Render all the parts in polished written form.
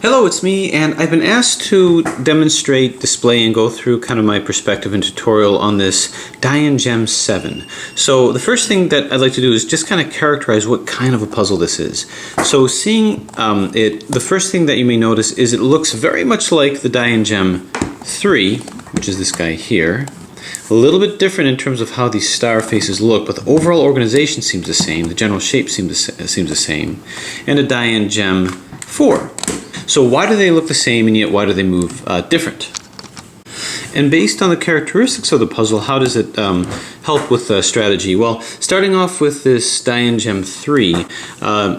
Hello, it's me, and I've been asked to demonstrate, display, and go through kind of my perspective and tutorial on this Dayan Gem 7. So the first thing that I'd like to do is just kind of characterize what kind of a puzzle this is. So seeing it, the first thing that you may notice is it looks very much like the Dayan Gem 3, which is this guy here. A little bit different in terms of how these star faces look, but the overall organization seems the same, the general shape seems the same, and a Dayan Gem 4. So why do they look the same and yet why do they move different? And based on the characteristics of the puzzle, how does it help with strategy? Well, starting off with this Dayan Gem 3,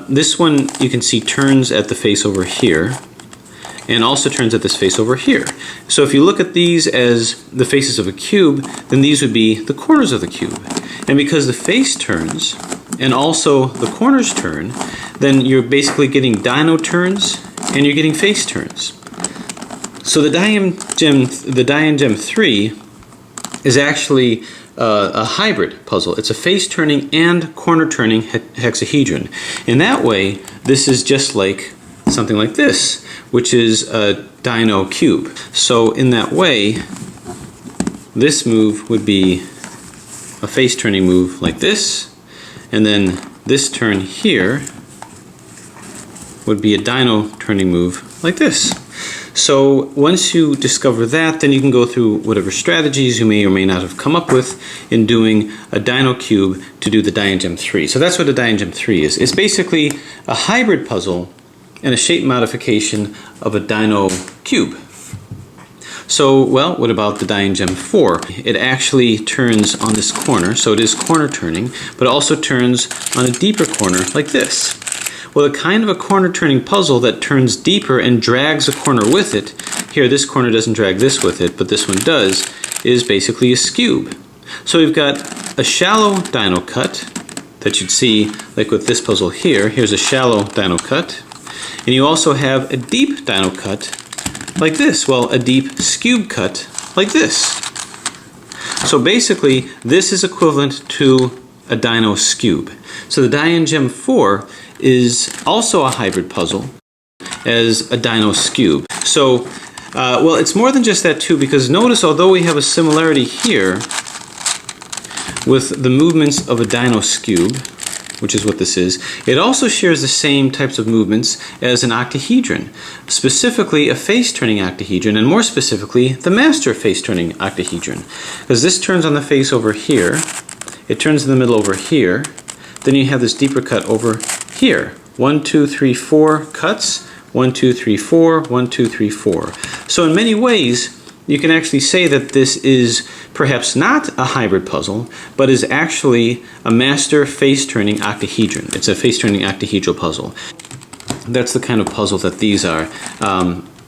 this one you can see turns at the face over here and also turns at this face over here. So if you look at these as the faces of a cube, then these would be the corners of the cube. And because the face turns and also the corners turn, then you're basically getting dino turns and you're getting face turns. So the Dayan Gem 3 is actually a hybrid puzzle. It's a face turning and corner turning hexahedron. In that way, this is just like something like this, which is a dino cube. So in that way, this move would be a face turning move like this, and then this turn here would be a dino turning move like this. So once you discover that, then you can go through whatever strategies you may or may not have come up with in doing a dino cube to do the Dayan Gem 3. So that's what a Dayan Gem 3 is. It's basically a hybrid puzzle and a shape modification of a dino cube. So, well, what about the Dayan Gem 4? It actually turns on this corner, so it is corner turning, but it also turns on a deeper corner like this. Well, the kind of a corner turning puzzle that turns deeper and drags a corner with it, here this corner doesn't drag this with it, but this one does, is basically a skewb. So we've got a shallow dino cut that you'd see like with this puzzle here. Here's a shallow dino cut. And you also have a deep dino cut like this. Well, a deep skewb cut like this. So basically, this is equivalent to a dino skewb. So the Dayan Gem 4 is also a hybrid puzzle as a dino skewb. So, well, it's more than just that too, because notice although we have a similarity here with the movements of a dino skewb, which is what this is, it also shares the same types of movements as an octahedron, specifically a face-turning octahedron, and more specifically, the master face-turning octahedron. Because this turns on the face over here, it turns in the middle over here, then you have this deeper cut over here. 1, 2, 3, 4 cuts, 1, 2, 3, 4, 1, 2, 3, 4. So in many ways, you can actually say that this is perhaps not a hybrid puzzle, but is actually a master face-turning octahedron. It's a face-turning octahedral puzzle. That's the kind of puzzle that these are.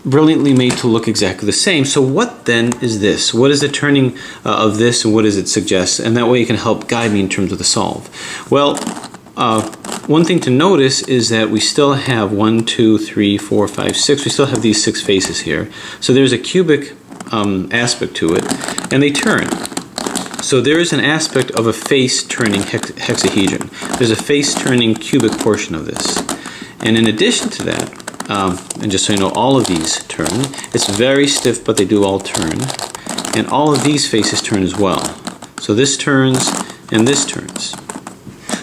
Brilliantly made to look exactly the same. So what then is this? What is the turning of this, and what does it suggest? And that way you can help guide me in terms of the solve. Well, one thing to notice is that we still have 1, 2, 3, 4, 5, 6. We still have these 6 faces here. So there's a cubic aspect to it, and they turn. So there is an aspect of a face-turning hexahedron. There's a face-turning cubic portion of this. And in addition to that, and just so you know, all of these turn. It's very stiff, but they do all turn. And all of these faces turn as well. So this turns, and this turns.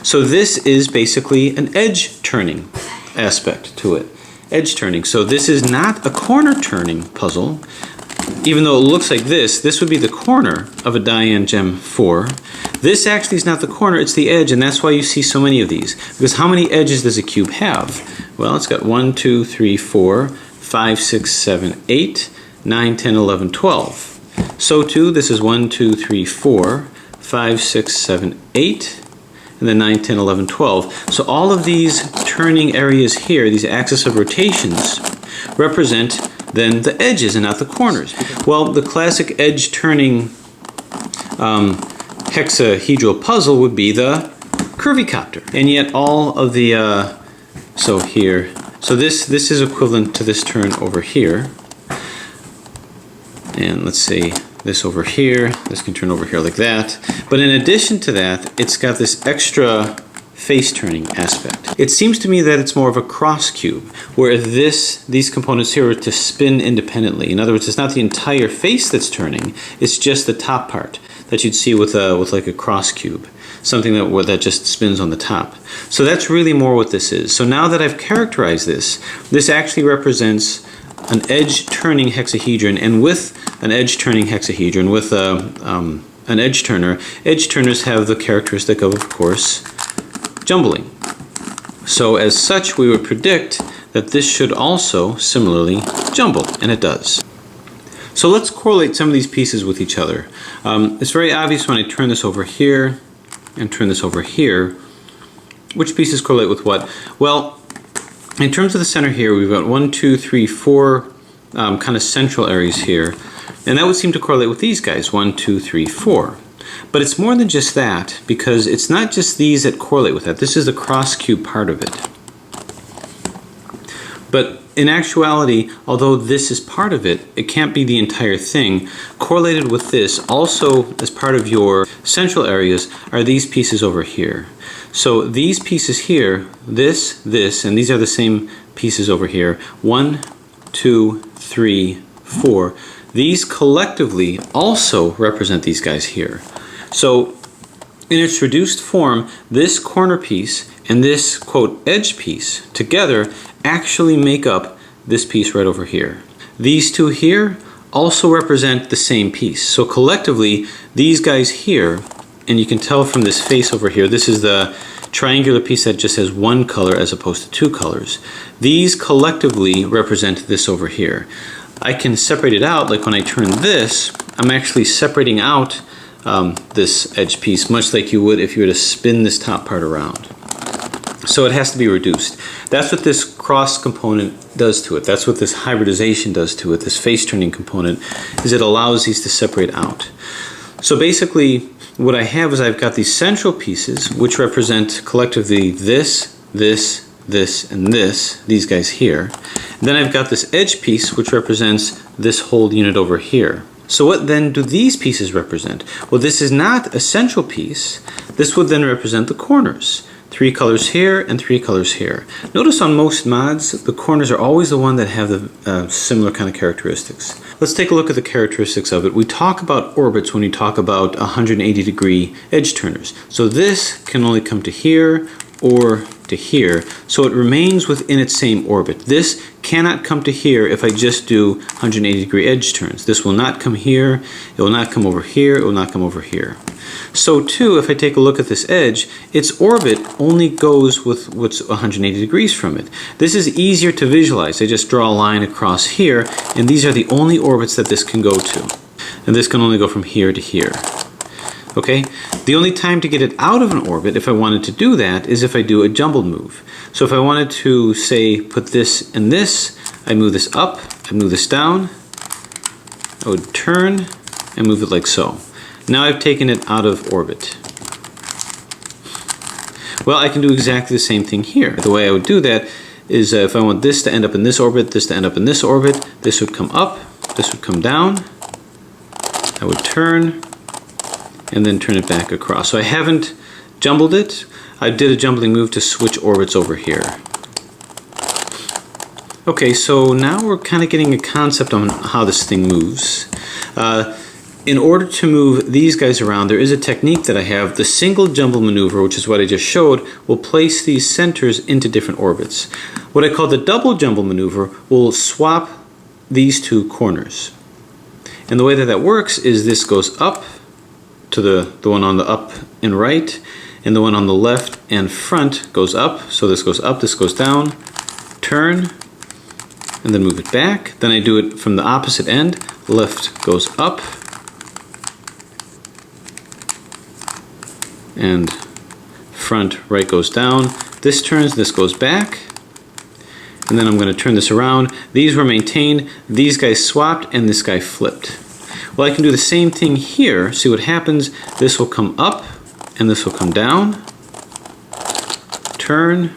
So this is basically an edge turning aspect to it. Edge turning. So this is not a corner turning puzzle. Even though it looks like this would be the corner of a Dayan Gem 4. This actually is not the corner, it's the edge, and that's why you see so many of these. Because how many edges does a cube have? Well, it's got 1, 2, 3, 4, 5, 6, 7, 8, 9, 10, 11, 12. So too, this is 1, 2, 3, 4, 5, 6, 7, 8, and then 9, 10, 11, 12. So all of these turning areas here, these axis of rotations, represent then the edges and not the corners. Well, the classic edge turning hexahedral puzzle would be the curvy copter. And yet all of the, so this is equivalent to this turn over here. And let's say this over here, this can turn over here like that. But in addition to that, it's got this extra face turning aspect. It seems to me that it's more of a cross cube, where these components here are to spin independently. In other words, it's not the entire face that's turning, it's just the top part that you'd see with like a cross cube, something that just spins on the top. So that's really more what this is. So now that I've characterized this, this actually represents an edge turning hexahedron, and with an edge turning hexahedron, with an edge turner, edge turners have the characteristic of course, jumbling. So as such, we would predict that this should also similarly jumble, and it does. So let's correlate some of these pieces with each other. It's very obvious when I turn this over here and turn this over here, which pieces correlate with what. Well, in terms of the center here, we've got 1, 2, 3, 4 kind of central areas here, and that would seem to correlate with these guys, 1, 2, 3, 4. But it's more than just that, because it's not just these that correlate with that. This is the cross cube part of it. But in actuality, although this is part of it, it can't be the entire thing. Correlated with this, also as part of your central areas, are these pieces over here. So these pieces here, this, and these are the same pieces over here. 1, 2, 3, 4. These collectively also represent these guys here. So in its reduced form, this corner piece and this, quote, edge piece together actually make up this piece right over here. These two here also represent the same piece. So collectively, these guys here, and you can tell from this face over here, this is the triangular piece that just has one color as opposed to two colors. These collectively represent this over here. I can separate it out, like when I turn this, I'm actually separating out this edge piece, much like you would if you were to spin this top part around. So it has to be reduced. That's what this cross component does to it. That's what this hybridization does to it, this face turning component, is it allows these to separate out. So basically, what I have is I've got these central pieces, which represent collectively this, this, this, and this, these guys here. And then I've got this edge piece, which represents this whole unit over here. So what then do these pieces represent? Well, this is not a central piece. This would then represent the corners. 3 colors here and 3 colors here. Notice on most mods, the corners are always the one that have the similar kind of characteristics. Let's take a look at the characteristics of it. We talk about orbits when we talk about 180-degree edge turners. So this can only come to here or to here, so it remains within its same orbit. This cannot come to here if I just do 180-degree edge turns. This will not come here, it will not come over here, it will not come over here. So too, if I take a look at this edge, its orbit only goes with what's 180 degrees from it. This is easier to visualize. I just draw a line across here, and these are the only orbits that this can go to. And this can only go from here to here. Okay? The only time to get it out of an orbit, if I wanted to do that, is if I do a jumbled move. So if I wanted to, say, put this and this, I move this up, I move this down, I would turn and move it like so. Now I've taken it out of orbit. Well, I can do exactly the same thing here. The way I would do that is if I want this to end up in this orbit, this to end up in this orbit, this would come up, this would come down, I would turn, and then turn it back across. So I haven't jumbled it. I did a jumbling move to switch orbits over here. Okay, so now we're kind of getting a concept on how this thing moves. In order to move these guys around, there is a technique that I have. The single jumble maneuver, which is what I just showed, will place these centers into different orbits. What I call the double jumble maneuver will swap these two corners. And the way that that works is this goes up to the one on the up and right, and the one on the left and front goes up. So this goes up, this goes down, turn, and then move it back. Then I do it from the opposite end. Left goes up, and front right goes down. This turns, this goes back, and then I'm going to turn this around. These were maintained, these guys swapped, and this guy flipped. Well, I can do the same thing here. See what happens? This will come up, and this will come down. Turn.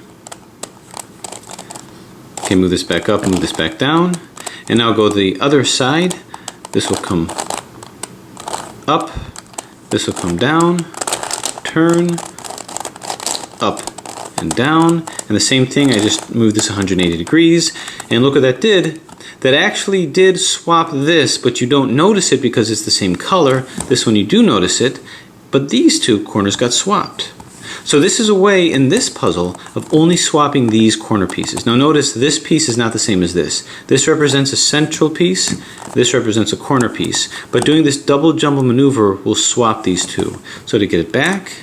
Okay, move this back up, move this back down. And now go to the other side. This will come up, this will come down, turn, up, and down. And the same thing, I just moved this 180 degrees. And look what that did. That actually did swap this, but you don't notice it because it's the same color. This one you do notice it, but these two corners got swapped. So this is a way in this puzzle of only swapping these corner pieces. Now notice this piece is not the same as this. This represents a central piece, this represents a corner piece, but doing this double jumble maneuver will swap these two. So to get it back,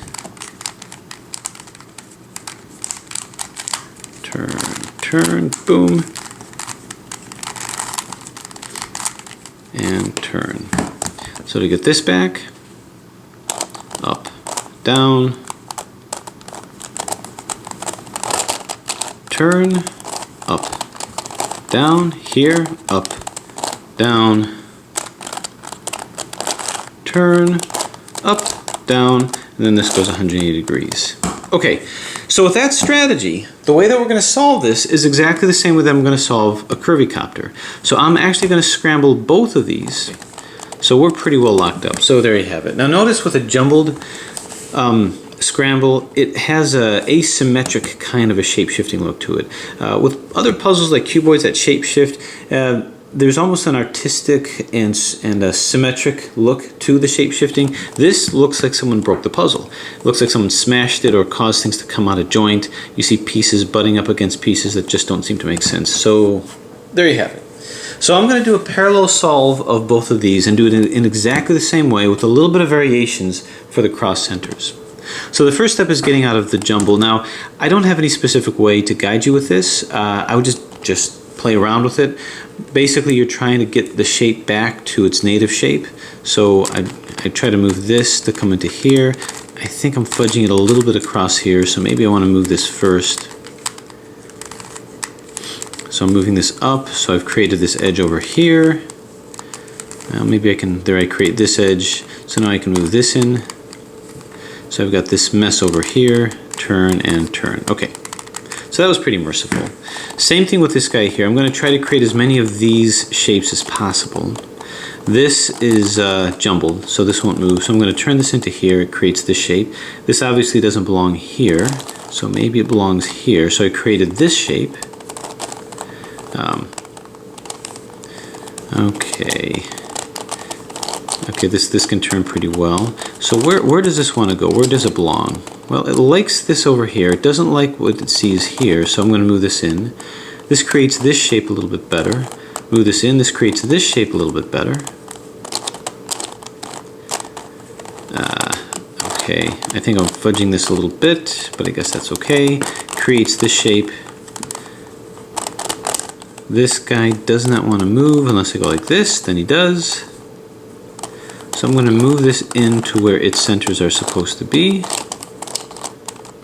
turn, boom, and turn. So to get this back, up, down, turn, up, down, here, up, down, turn, up, down, and then this goes 180 degrees. Okay, so with that strategy, the way that we're going to solve this is exactly the same way that I'm going to solve a curvy copter. So I'm actually going to scramble both of these. So we're pretty well locked up. So there you have it. Now notice with a jumbled scramble, it has a asymmetric kind of a shape-shifting look to it. With other puzzles like cuboids that shape-shift, there's almost an artistic and a symmetric look to the shape-shifting. This looks like someone broke the puzzle. It looks like someone smashed it or caused things to come out of joint. You see pieces butting up against pieces that just don't seem to make sense. So there you have it. So I'm going to do a parallel solve of both of these and do it in exactly the same way with a little bit of variations for the cross centers. So the first step is getting out of the jumble. Now, I don't have any specific way to guide you with this. I would just play around with it. Basically, you're trying to get the shape back to its native shape. So I try to move this to come into here. I think I'm fudging it a little bit across here, so maybe I want to move this first. So I'm moving this up, so I've created this edge over here. Now maybe I can, there I create this edge, so now I can move this in. So I've got this mess over here, turn and turn. Okay, so that was pretty merciful. Same thing with this guy here. I'm going to try to create as many of these shapes as possible. This is jumbled, so this won't move. So I'm going to turn this into here. It creates this shape. This obviously doesn't belong here, so maybe it belongs here. So I created this shape. Okay, this can turn pretty well. So where does this want to go? Where does it belong? Well, it likes this over here. It doesn't like what it sees here, so I'm going to move this in. This creates this shape a little bit better. Move this in. This creates this shape a little bit better. Okay, I think I'm fudging this a little bit, but I guess that's okay. Creates this shape. This guy does not want to move unless I go like this, then he does. So I'm going to move this into where its centers are supposed to be,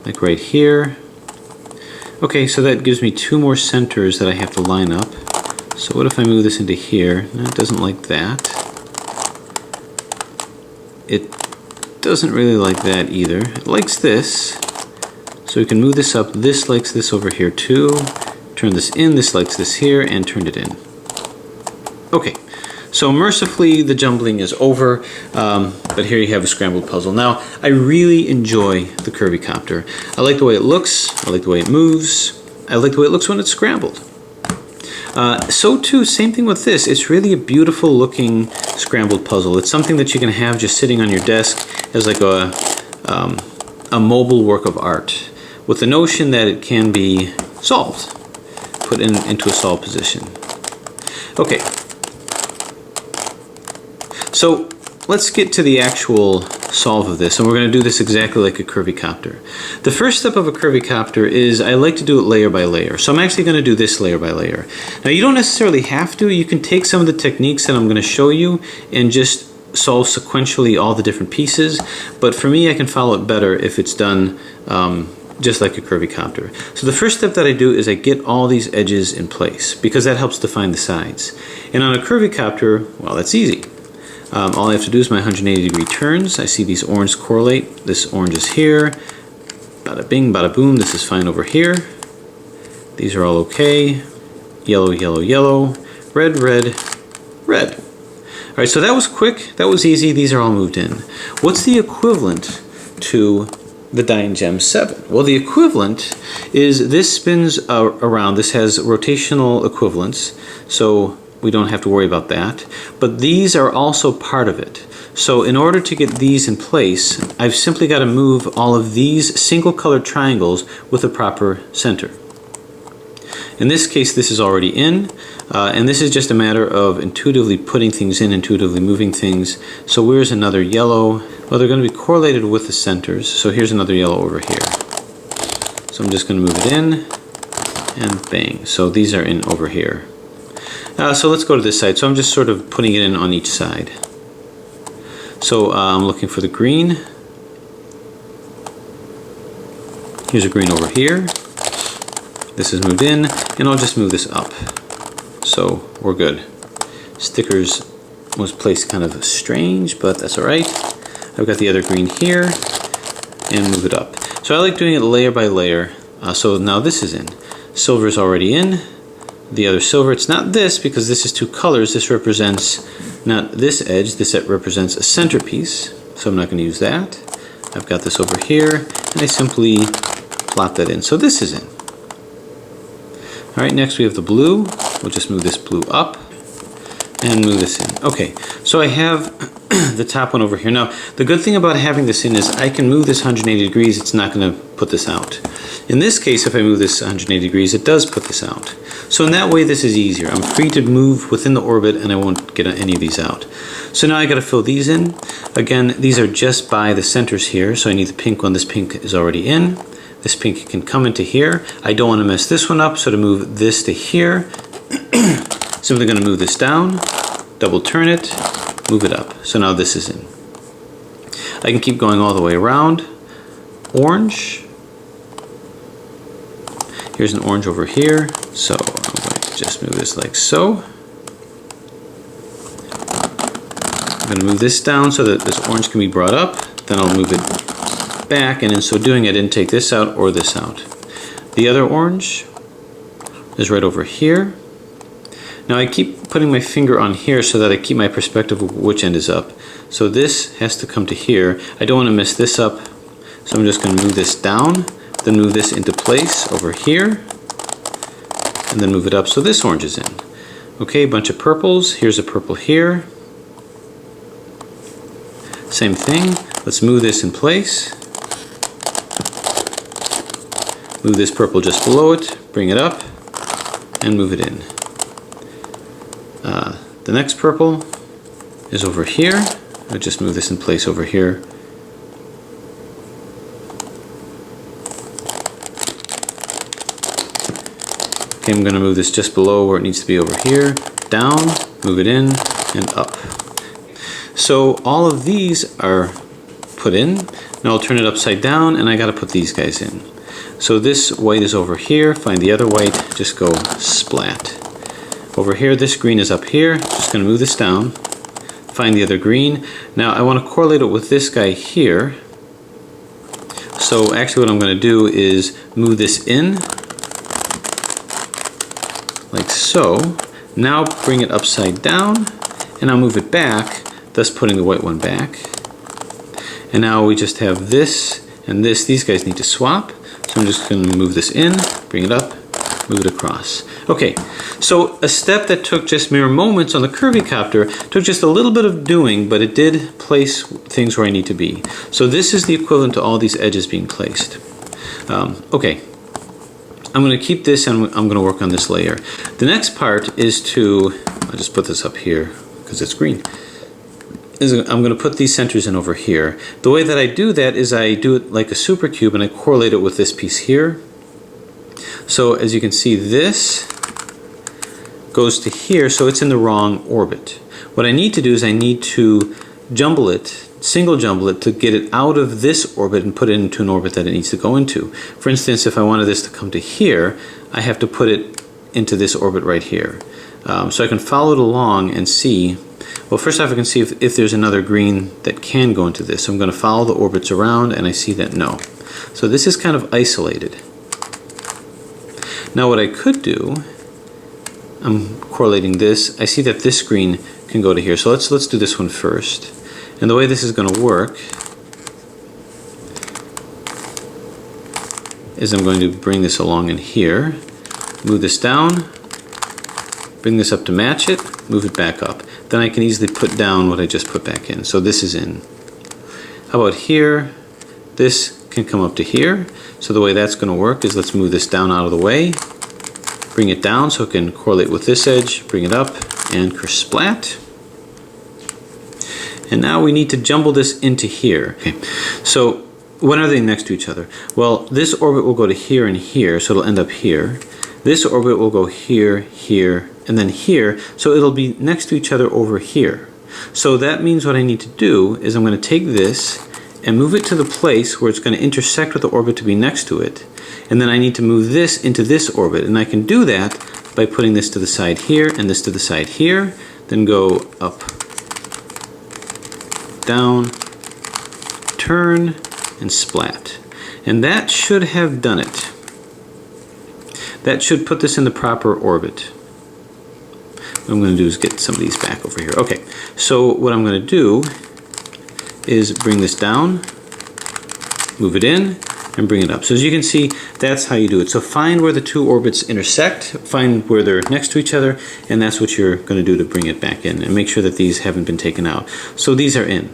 like right here. Okay, so that gives me two more centers that I have to line up. So what if I move this into here? No, it doesn't like that. It doesn't really like that either. It likes this. So we can move this up. This likes this over here too. Turn this in, this likes this here, and turned it in. Okay, so mercifully the jumbling is over, but here you have a scrambled puzzle. Now, I really enjoy the curvy copter. I like the way it looks, I like the way it moves, I like the way it looks when it's scrambled. So too, same thing with this. It's really a beautiful looking scrambled puzzle. It's something that you can have just sitting on your desk as like a mobile work of art, with the notion that it can be solved. Put into a solve position. Okay, so let's get to the actual solve of this, and we're going to do this exactly like a curvy copter. The first step of a curvy copter is I like to do it layer by layer, so I'm actually going to do this layer by layer. Now you don't necessarily have to. You can take some of the techniques that I'm going to show you and just solve sequentially all the different pieces, but for me I can follow it better if it's done just like a curvy copter. So the first step that I do is I get all these edges in place because that helps define the sides. And on a curvy copter, well, that's easy. All I have to do is my 180 degree turns. I see these orange correlate. This orange is here. Bada bing, bada boom. This is fine over here. These are all okay. Yellow, yellow, yellow. Red, red, red. All right, so that was quick. That was easy. These are all moved in. What's the equivalent to the Dayan Gem 7? Well, the equivalent is this spins around. This has rotational equivalence, so we don't have to worry about that. But these are also part of it. So in order to get these in place, I've simply got to move all of these single colored triangles with a proper center. In this case, this is already in, and this is just a matter of intuitively putting things in, intuitively moving things. So where's another yellow? Well, they're going to be correlated with the centers. So here's another yellow over here. So I'm just going to move it in, and bang. So these are in over here. So let's go to this side. So I'm just sort of putting it in on each side. So I'm looking for the green. Here's a green over here. This is moved in, and I'll just move this up. So we're good. Stickers was placed kind of strange, but that's all right. I've got the other green here, and move it up. So I like doing it layer by layer. So now this is in. Silver is already in. The other silver, it's not this because this is two colors. This represents not this edge, this represents a centerpiece. So I'm not going to use that. I've got this over here, and I simply plop that in. So this is in. All right, next we have the blue. We'll just move this blue up and move this in. Okay, so I have the top one over here. Now, the good thing about having this in is I can move this 180 degrees. It's not going to put this out. In this case, if I move this 180 degrees, it does put this out. So in that way, this is easier. I'm free to move within the orbit, and I won't get any of these out. So now I got to fill these in. Again, these are just by the centers here, so I need the pink one. This pink is already in. This pink can come into here. I don't want to mess this one up, so to move this to here, simply going to move this down, double turn it, move it up. So now this is in. I can keep going all the way around. Orange. Here's an orange over here. So I'm going to just move this like so. I'm going to move this down so that this orange can be brought up. Then I'll move it back, and in so doing I didn't take this out or this out. The other orange is right over here. Now I keep putting my finger on here so that I keep my perspective of which end is up. So this has to come to here. I don't want to mess this up, so I'm just going to move this down, then move this into place over here, and then move it up so this orange is in. Okay, a bunch of purples. Here's a purple here. Same thing. Let's move this in place. Move this purple just below it, bring it up, and move it in. The next purple is over here. I'll just move this in place over here. Okay, I'm going to move this just below where it needs to be over here, down, move it in, and up. So all of these are put in. Now I'll turn it upside down, and I got to put these guys in. So this white is over here. Find the other white, just go splat. Over here, this green is up here. Just going to move this down. Find the other green. Now I want to correlate it with this guy here. So actually what I'm going to do is move this in, like so. Now bring it upside down, and I'll move it back, thus putting the white one back. And now we just have this and this. These guys need to swap. So I'm just going to move this in, bring it up, move it across. Okay, so a step that took just mere moments on the curvy copter took just a little bit of doing, but it did place things where I need to be. So this is the equivalent to all these edges being placed. Okay, I'm going to keep this, and I'm going to work on this layer. The next part is to, I'll just put this up here because it's green. I'm going to put these centers in over here. The way that I do that is I do it like a supercube, and I correlate it with this piece here. So as you can see, this goes to here, so it's in the wrong orbit. What I need to do is I need to jumble it, single jumble it, to get it out of this orbit and put it into an orbit that it needs to go into. For instance, if I wanted this to come to here, I have to put it into this orbit right here. So I can follow it along and see. Well, first off, I can see if there's another green that can go into this. So I'm going to follow the orbits around, and I see that no. So this is kind of isolated. Now what I could do, I'm correlating this. I see that this green can go to here. So let's do this one first. And the way this is going to work is I'm going to bring this along in here, move this down, bring this up to match it, move it back up. Then I can easily put down what I just put back in. So this is in. How about here? This can come up to here. So the way that's going to work is let's move this down out of the way, bring it down so it can correlate with this edge, bring it up, and splat. And now we need to jumble this into here. Okay, so when are they next to each other? Well, this orbit will go to here and here, so it'll end up here. This orbit will go here, here, and then here, so it'll be next to each other over here. So that means what I need to do is I'm going to take this and move it to the place where it's going to intersect with the orbit to be next to it. And then I need to move this into this orbit, and I can do that by putting this to the side here and this to the side here, then go up, down, turn, and splat. And that should have done it. That should put this in the proper orbit. What I'm going to do is get some of these back over here. Okay, so what I'm going to do is bring this down, move it in, and bring it up. So as you can see, that's how you do it. So find where the two orbits intersect, find where they're next to each other, and that's what you're going to do to bring it back in. And make sure that these haven't been taken out. So these are in.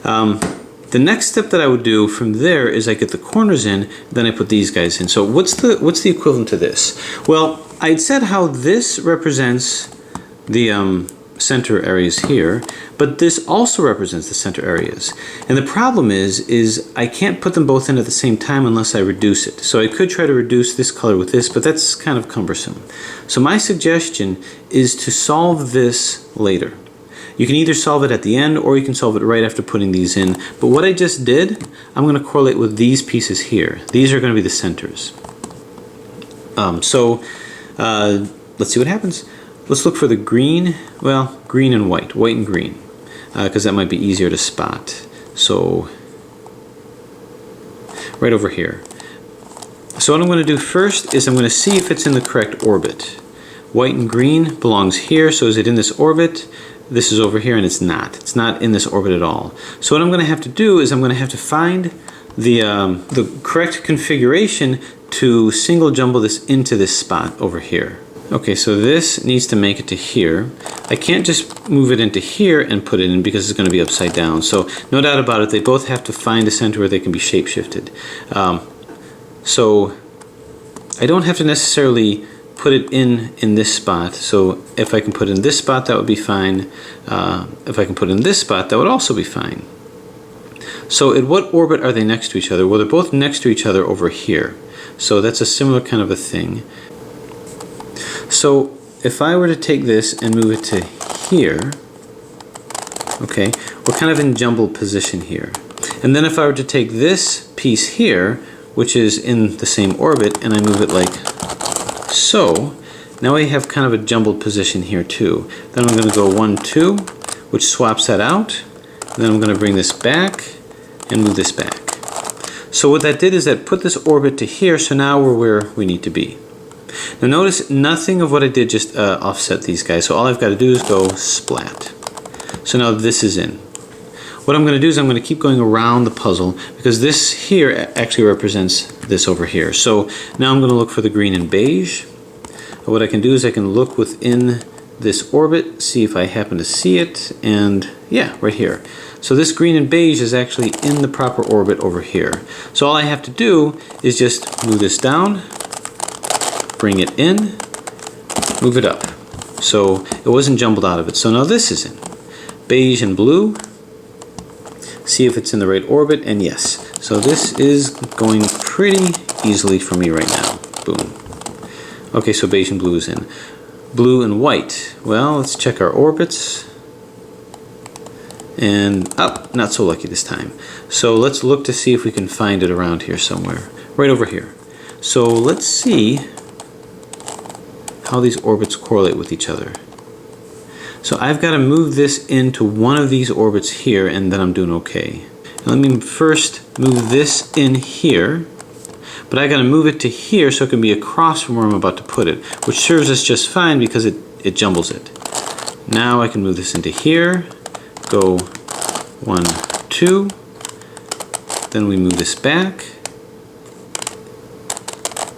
The next step that I would do from there is I get the corners in, then I put these guys in. So what's the equivalent to this? Well, I'd said how this represents the center areas here, but this also represents the center areas. And the problem is I can't put them both in at the same time unless I reduce it. So I could try to reduce this color with this, but that's kind of cumbersome. So my suggestion is to solve this later. You can either solve it at the end or you can solve it right after putting these in. But what I just did, I'm going to correlate with these pieces here. These are going to be the centers. Let's see what happens. Let's look for the green, well, green and white and green, because that might be easier to spot. So, right over here. So what I'm going to do first is I'm going to see if it's in the correct orbit. White and green belongs here, so is it in this orbit? This is over here and it's not. It's not in this orbit at all. So what I'm going to have to do is I'm going to have to find the correct configuration to single jumble this into this spot over here. Okay, so this needs to make it to here. I can't just move it into here and put it in because it's going to be upside down. So no doubt about it, they both have to find a center where they can be shape shifted. So I don't have to necessarily put it in this spot. So if I can put in this spot, that would be fine. If I can put in this spot, that would also be fine. So at what orbit are they next to each other? Well, they're both next to each other over here. So that's a similar kind of a thing. So if I were to take this and move it to here, okay, we're kind of in jumble position here. And then if I were to take this piece here, which is in the same orbit, and I move it like so, now I have kind of a jumbled position here too. Then I'm going to go 1, 2, which swaps that out. And then I'm going to bring this back and move this back. So what that did is that put this orbit to here, so now we're where we need to be. Now notice nothing of what I did just offset these guys, so all I've got to do is go splat. So now this is in. What I'm going to do is I'm going to keep going around the puzzle because this here actually represents this over here. So now I'm going to look for the green and beige. What I can do is I can look within this orbit, see if I happen to see it, and yeah, right here. So this green and beige is actually in the proper orbit over here. So all I have to do is just move this down, bring it in, move it up. So it wasn't jumbled out of it. So now this is in. Beige and blue. See if it's in the right orbit, and yes. So this is going pretty easily for me right now. Boom. Okay, so beige and blue is in. Blue and white. Well, let's check our orbits. And not so lucky this time. So let's look to see if we can find it around here somewhere. Right over here. So let's see how these orbits correlate with each other. So I've got to move this into one of these orbits here, and then I'm doing okay. Now let me first move this in here, but I got to move it to here so it can be across from where I'm about to put it, which serves us just fine because it jumbles it. Now I can move this into here, go 1, 2, then we move this back,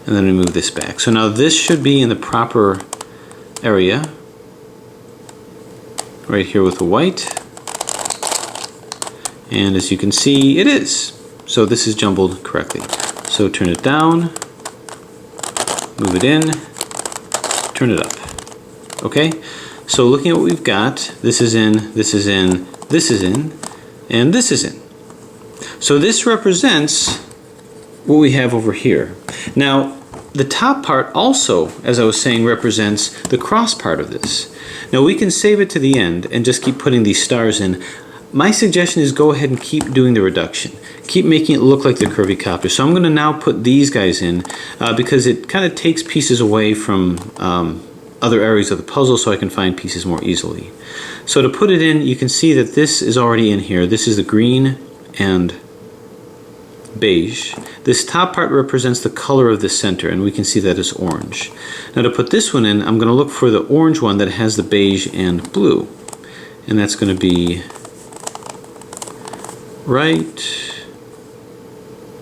and then we move this back. So now this should be in the proper area, right here with the white. And as you can see, it is. So this is jumbled correctly. So turn it down, move it in, turn it up. Okay? So looking at what we've got, this is in, this is in, this is in, and this is in. So this represents what we have over here. Now, the top part also, as I was saying, represents the cross part of this. Now we can save it to the end and just keep putting these stars in. My suggestion is go ahead and keep doing the reduction. Keep making it look like the curvy copter. So I'm going to now put these guys in because it kind of takes pieces away from other areas of the puzzle so I can find pieces more easily. So to put it in, you can see that this is already in here. This is the green and beige. This top part represents the color of the center, and we can see that it's orange. Now to put this one in, I'm going to look for the orange one that has the beige and blue. And that's going to be right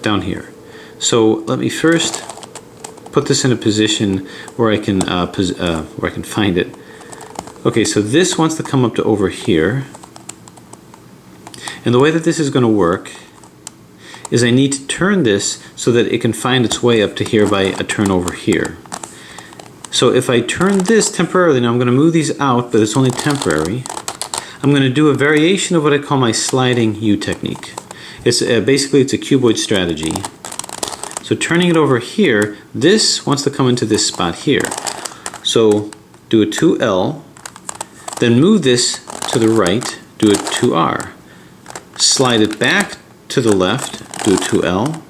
down here. So let me first put this in a position where I can find it. Okay, so this wants to come up to over here. And the way that this is going to work is I need to turn this so that it can find its way up to here by a turn over here. So if I turn this temporarily, now I'm going to move these out, but it's only temporary. I'm going to do a variation of what I call my sliding U technique. It's basically it's a cuboid strategy. So turning it over here, this wants to come into this spot here. So do a 2L, then move this to the right, do a 2R. Slide it back to the left, do a 2L,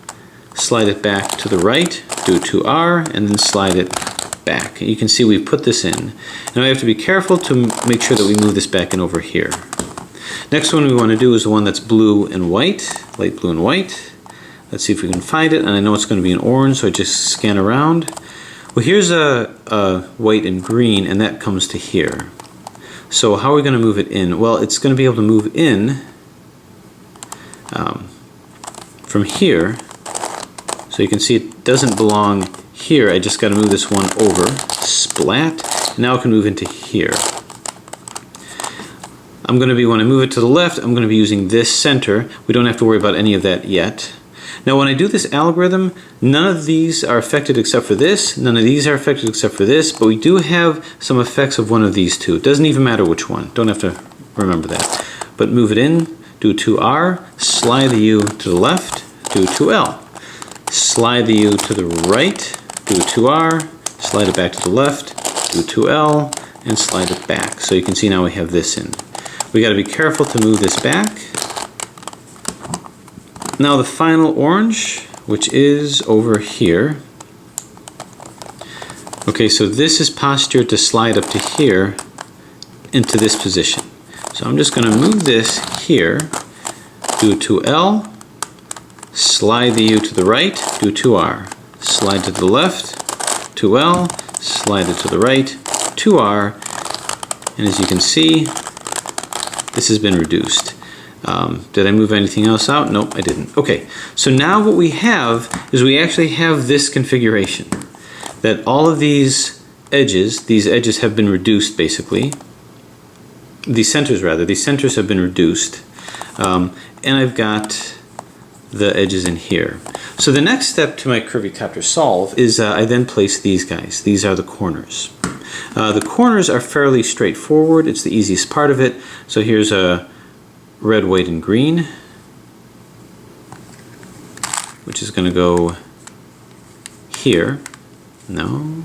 slide it back to the right, do a 2R, and then slide it back. You can see we've put this in. Now we have to be careful to make sure that we move this back in over here. Next one we want to do is the one that's blue and white, light blue and white. Let's see if we can find it, and I know it's going to be in orange, so I just scan around. Well, here's a white and green, and that comes to here. So how are we going to move it in? Well, it's going to be able to move in from here. So you can see it doesn't belong here. I just got to move this one over, splat, and now it can move into here. I'm going to be, when I move it to the left, I'm going to be using this center. We don't have to worry about any of that yet. Now when I do this algorithm, none of these are affected except for this, none of these are affected except for this, but we do have some effects of one of these two. It doesn't even matter which one, don't have to remember that. But move it in, do a 2R, slide the U to the left, do a 2L. Slide the U to the right, do a 2R, slide it back to the left, do a 2L, and slide it back. So you can see now we have this in. We got to be careful to move this back. Now the final orange, which is over here. Okay, so this is postured to slide up to here into this position. So I'm just going to move this here, do a 2L, slide the U to the right, do a 2R, slide to the left, 2L, slide it to the right, 2R, and as you can see, this has been reduced. Did I move anything else out? Nope, I didn't. Okay, so now what we have is we actually have this configuration. That all of these edges have been reduced basically. These centers have been reduced. And I've got the edges in here. So the next step to my curvy copter solve is I then place these guys. These are the corners. The corners are fairly straightforward. It's the easiest part of it. So here's a red, white, and green, which is going to go here. No.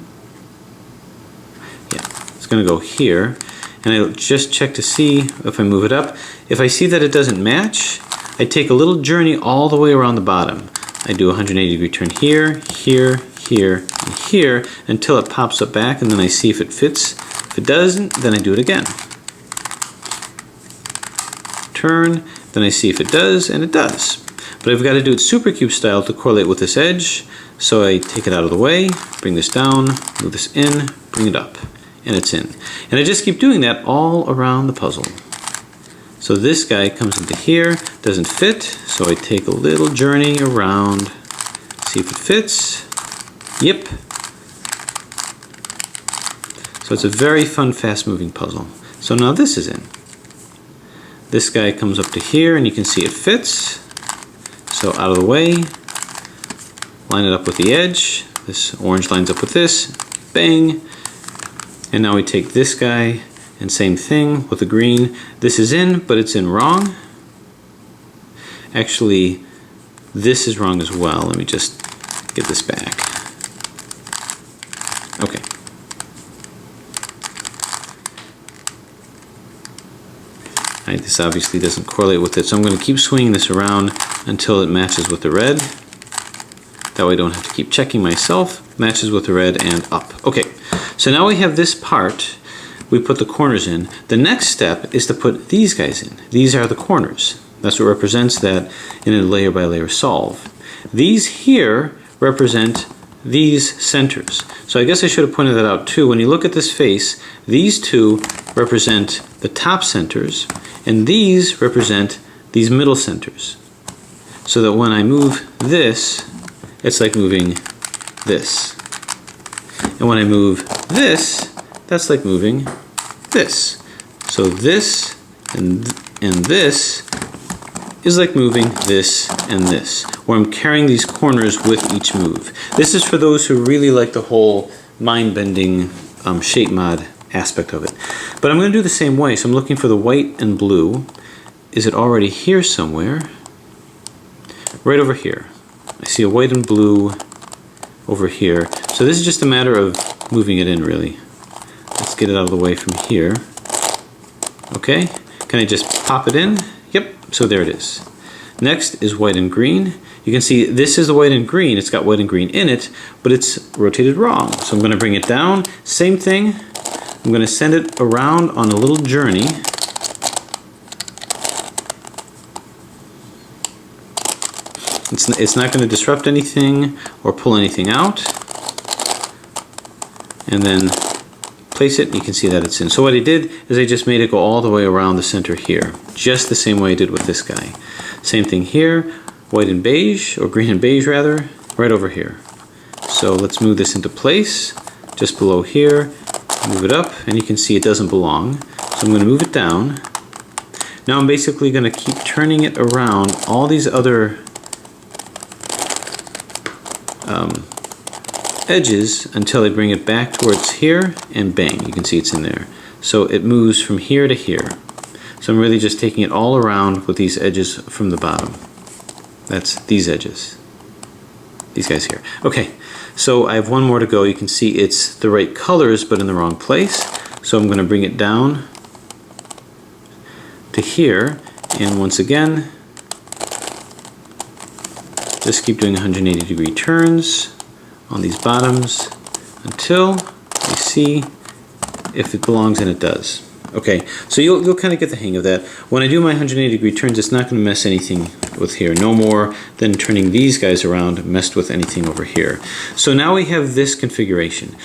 Yeah, it's going to go here. And I'll just check to see if I move it up. If I see that it doesn't match, I take a little journey all the way around the bottom. I do a 180-degree turn here, here, here, and here until it pops up back, and then I see if it fits. If it doesn't, then I do it again. Turn, then I see if it does, and it does. But I've got to do it supercube style to correlate with this edge, so I take it out of the way, bring this down, move this in, bring it up, and it's in. And I just keep doing that all around the puzzle. So this guy comes into here, doesn't fit, so I take a little journey around, see if it fits, Yep. So it's a very fun, fast-moving puzzle. So now this is in. This guy comes up to here, and you can see it fits. So out of the way, line it up with the edge. This orange lines up with this. Bang. And now we take this guy, and same thing with the green. This is in, but it's in wrong. Actually, this is wrong as well. Let me just get this back. Okay. Right, this obviously doesn't correlate with it, so I'm going to keep swinging this around until it matches with the red. That way I don't have to keep checking myself. Matches with the red and up. Okay, so now we have this part. We put the corners in. The next step is to put these guys in. These are the corners. That's what represents that in a layer by layer solve. These here represent these centers. So I guess I should have pointed that out too. When you look at this face, these two represent the top centers, and these represent these middle centers. So that when I move this, it's like moving this. And when I move this, that's like moving this. So this and this is like moving this and this, where I'm carrying these corners with each move. This is for those who really like the whole mind-bending shape mod aspect of it. But I'm going to do the same way, so I'm looking for the white and blue. Is it already here somewhere? Right over here. I see a white and blue over here. So this is just a matter of moving it in, really. Let's get it out of the way from here. Okay, can I just pop it in? Yep, so there it is. Next is white and green. You can see this is the white and green. It's got white and green in it, but it's rotated wrong. So I'm going to bring it down. Same thing. I'm going to send it around on a little journey. It's not going to disrupt anything or pull anything out. And then place it, you can see that it's in. So what I did is I just made it go all the way around the center here, just the same way I did with this guy. Same thing here, white and beige, or green and beige rather, right over here. So let's move this into place, just below here, move it up, and you can see it doesn't belong. So I'm going to move it down. Now I'm basically going to keep turning it around all these other edges until I bring it back towards here, and bang, you can see it's in there. So it moves from here to here. So I'm really just taking it all around with these edges from the bottom. That's these edges. These guys here. Okay, so I have one more to go. You can see it's the right colors but in the wrong place. So I'm going to bring it down to here, and once again, just keep doing 180-degree turns on these bottoms until you see if it belongs, and it does. Okay, so you'll kind of get the hang of that. When I do my 180-degree turns, it's not going to mess anything with here. No more than turning these guys around messed with anything over here. So now we have this configuration.